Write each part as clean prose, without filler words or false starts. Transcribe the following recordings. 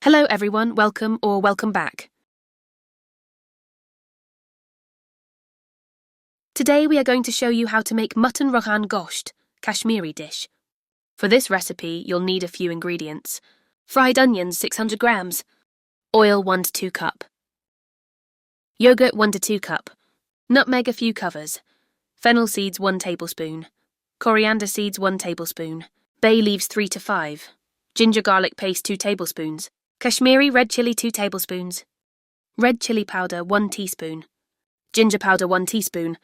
Hello everyone, welcome or welcome back. Today we are going to show you how to make mutton Roghan Gosht, Kashmiri dish. For this recipe, you'll need a few ingredients. Fried onions 600 grams, oil 1 to 2 cup, yogurt 1 to 2 cup, nutmeg a few covers, fennel seeds 1 tablespoon, coriander seeds 1 tablespoon, bay leaves 3 to 5, ginger garlic paste 2 tablespoons, Kashmiri red chilli 2 tablespoons, red chilli powder 1 teaspoon, ginger powder 1 teaspoon,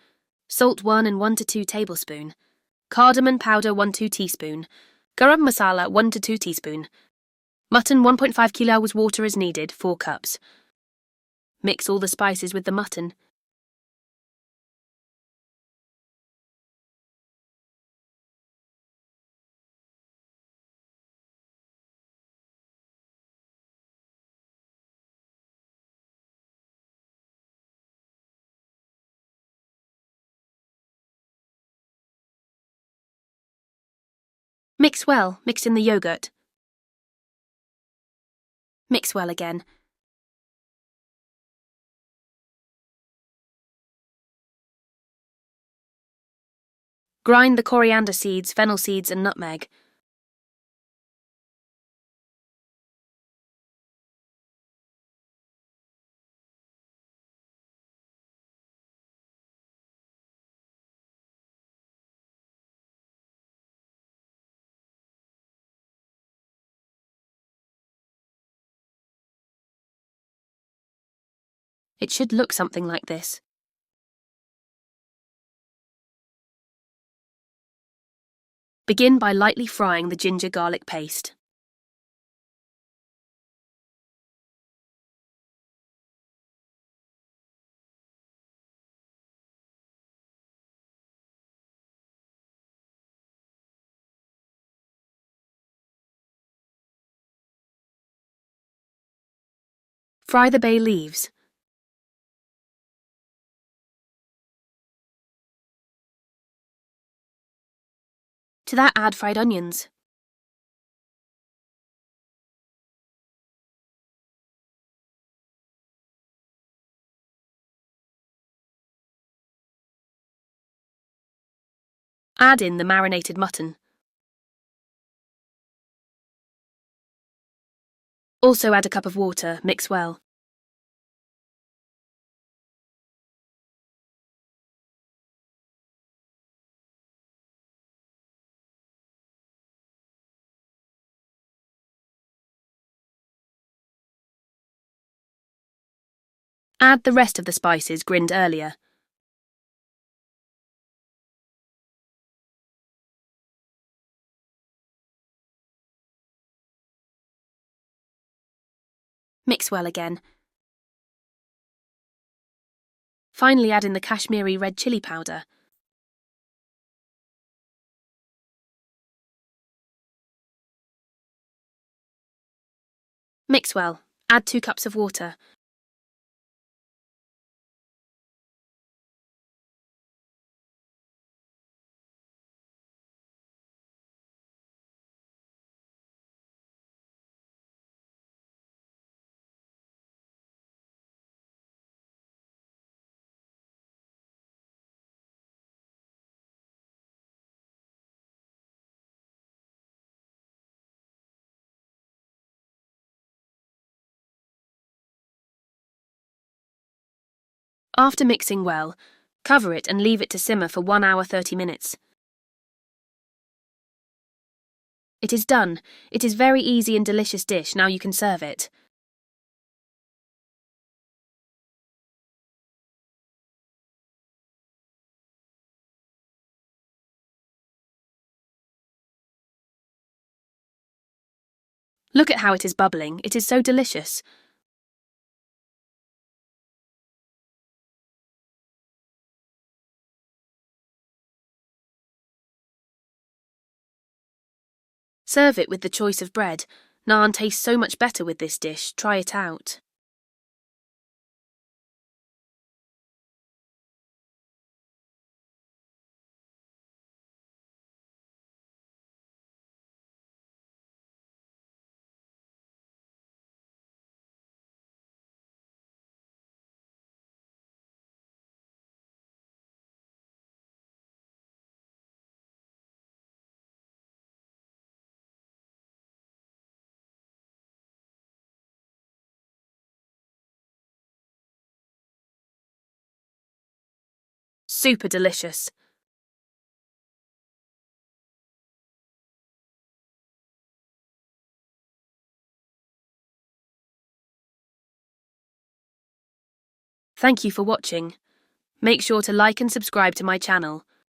salt 1 and 1 to 2 tablespoon, cardamom powder 1 2 teaspoon, garam masala 1 to 2 teaspoon, mutton 1.5 kilos water as needed 4 cups. Mix all the spices with the mutton. Mix well, mix in the yogurt. Mix well again. Grind the coriander seeds, fennel seeds and nutmeg. It should look something like this. Begin by lightly frying the ginger garlic paste. Fry the bay leaves. To that add fried onions. Add in the marinated mutton. Also add a cup of water, mix well. Add the rest of the spices grinned earlier. Mix well again. Finally add in the Kashmiri red chilli powder. Mix well. Add 2 cups of water. After mixing well, cover it and leave it to simmer for 1 hour 30 minutes. It is done. It is very easy and delicious dish, now you can serve it. Look at how it is bubbling, it is so delicious. Serve it with the choice of bread. Naan tastes so much better with this dish, try it out. super delicious. Thank you for watching. Make sure to like and subscribe to my channel.